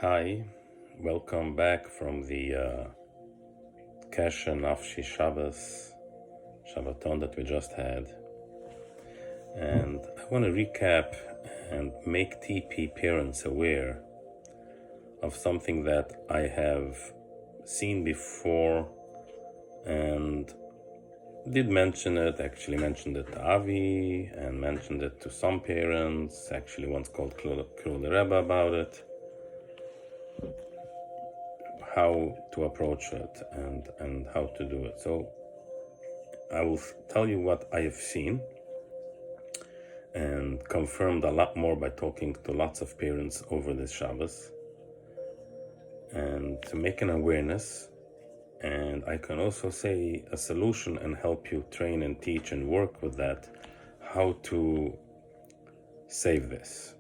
Hi, welcome back from the kesher nafshi shabbos Shabbaton that we just had. And I want to recap and make TP parents aware of something that I have seen before and did mention it, actually mentioned it to Avi and mentioned it to some parents, actually once called Krul Rebbe about it, how to approach it and how to do it. So I will tell you what I have seen and confirmed a lot more by talking to lots of parents over this Shabbos, and to make an awareness. And I can also say a solution and help you train and teach and work with that, how to save this.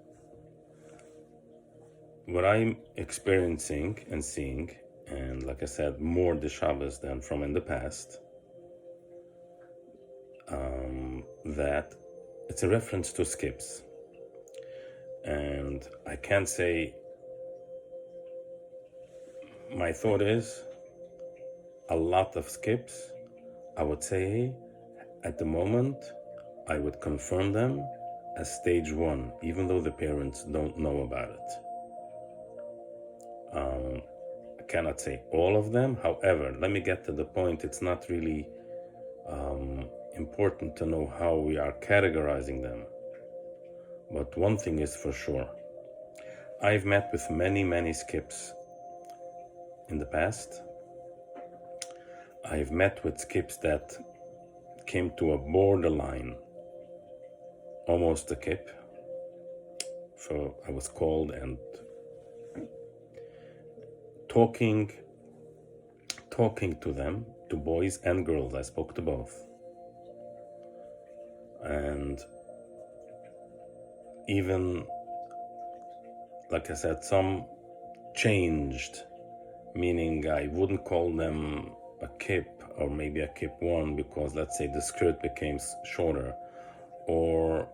What I'm experiencing and seeing, and like I said, more the Shabbos than from in the past, that it's a reference to skips. And I can't say, my thought is a lot of skips. I would say at the moment I would confirm them as stage 1, even though the parents don't know about it. I cannot say all of them. However, let me get to the point. It's not really important to know how we are categorizing them. But one thing is for sure. I've met with many skips in the past. I've met with skips that came to a borderline, almost a kip. So I was called and talking to them, to boys and girls. I spoke to both. And even, like I said, some changed, meaning I wouldn't call them a kip or maybe a kip 1 because, let's say, the skirt became shorter, or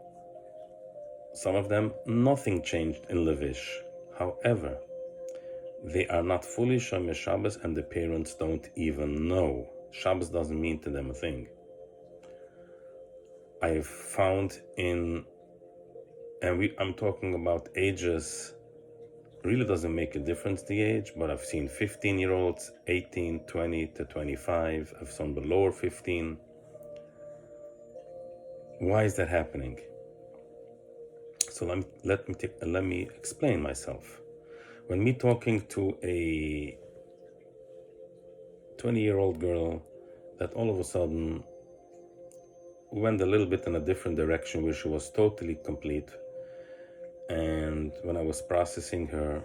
some of them nothing changed in Levish. However, they are not fully Shomer Shabbos and the parents don't even know. Shabbos doesn't mean to them a thing. I've found I'm talking about ages, really doesn't make a difference the age, but I've seen 15-year-olds, 18, 20 to 25, I've seen below 15. Why is that happening? So let me explain myself. When me talking to a 20-year-old girl that all of a sudden went a little bit in a different direction where she was totally complete, and when I was processing her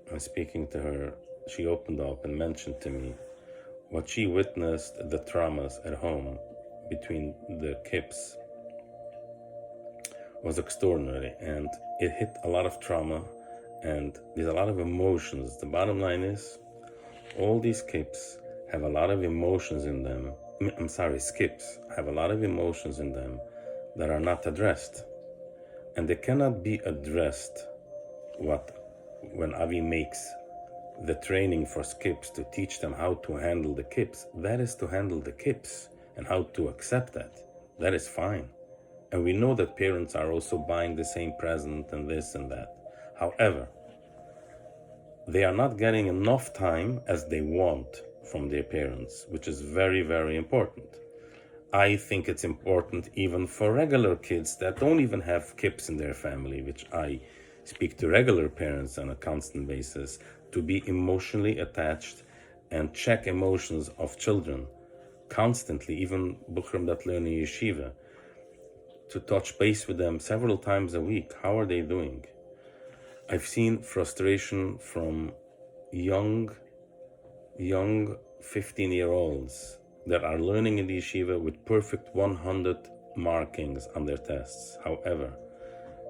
and speaking to her, she opened up and mentioned to me what she witnessed, the traumas at home between the kips was extraordinary, and it hit a lot of trauma and there's a lot of emotions. The bottom line is all these kips have a lot of emotions in them. Skips have a lot of emotions in them that are not addressed, and they cannot be addressed. When Avi makes the training for skips to teach them how to handle the kips, that is to handle the kips and how to accept that is fine. And we know that parents are also buying the same present and this and that. However, they are not getting enough time as they want from their parents, which is very important. I think it's important even for regular kids that don't even have kips in their family, which I speak to regular parents on a constant basis, to be emotionally attached and check emotions of children constantly, even Bukhrim that learn in yeshiva, to touch base with them several times a week. How are they doing? I've seen frustration from young 15-year-olds that are learning in the yeshiva with perfect 100 markings on their tests. However,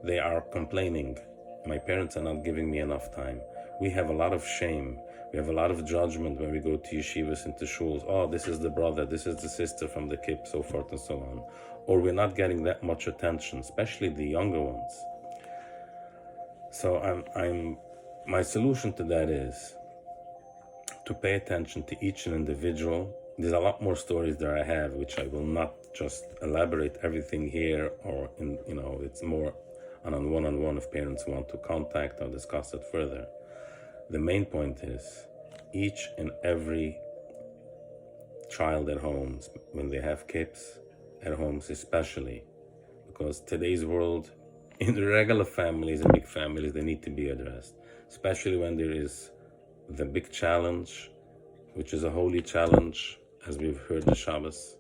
they are complaining, my parents are not giving me enough time. We have a lot of shame. We have a lot of judgment when we go to yeshivas and to shuls. Oh, this is the brother, this is the sister from the kip, so forth and so on. Or we're not getting that much attention, especially the younger ones. So I'm My solution to that is to pay attention to each individual. There's a lot more stories that I have, which I will not just elaborate everything here, or it's more on a one-on-one if parents want to contact or discuss it further. The main point is each and every child at homes, when they have kids at homes especially, because today's world, in the regular families and big families, they need to be addressed, especially when there is the big challenge, which is a holy challenge, as we've heard the Shabbos.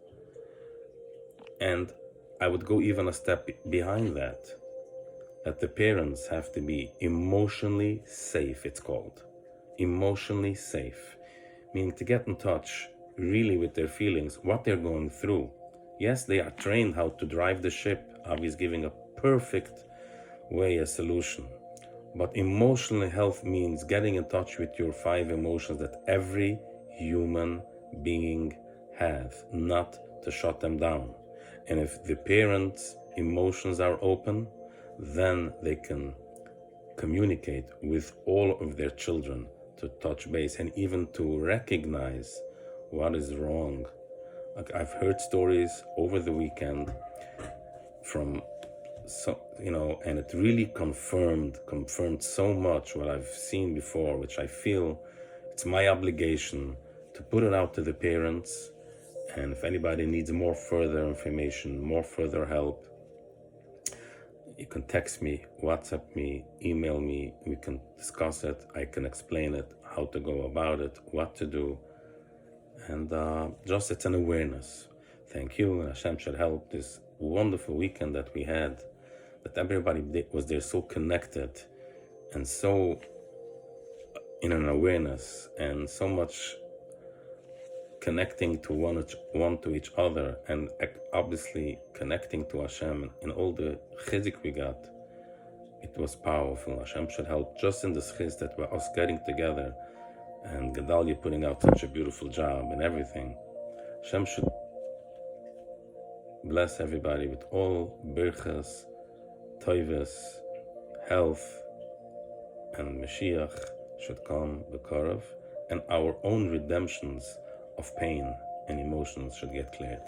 And I would go even a step behind that the parents have to be emotionally safe, it's called. Emotionally safe, meaning to get in touch really with their feelings, what they're going through. Yes, they are trained how to drive the ship. Avi is giving a perfect way, a solution. But emotional health means getting in touch with your 5 emotions that every human being has, not to shut them down. And if the parents' emotions are open, then they can communicate with all of their children, to touch base and even to recognize what is wrong. Like, I've heard stories over the weekend from and it really confirmed so much what I've seen before, which I feel it's my obligation to put it out to the parents. And if anybody needs more further information, more further help, you can text me, WhatsApp me, email me, we can discuss it, I can explain it, how to go about it, what to do, and just it's an awareness. Thank you, and Hashem should help this wonderful weekend that we had, that everybody was there so connected and so in an awareness and so much connecting to one to each other, and obviously connecting to Hashem and all the chizik we got. It was powerful. Hashem should help just in this chiz that we're us getting together, and Gedalia putting out such a beautiful job and everything. Hashem should bless everybody with all birchas, toivas, health, and Mashiach should come b'karav, and our own redemptions of pain and emotions should get cleared.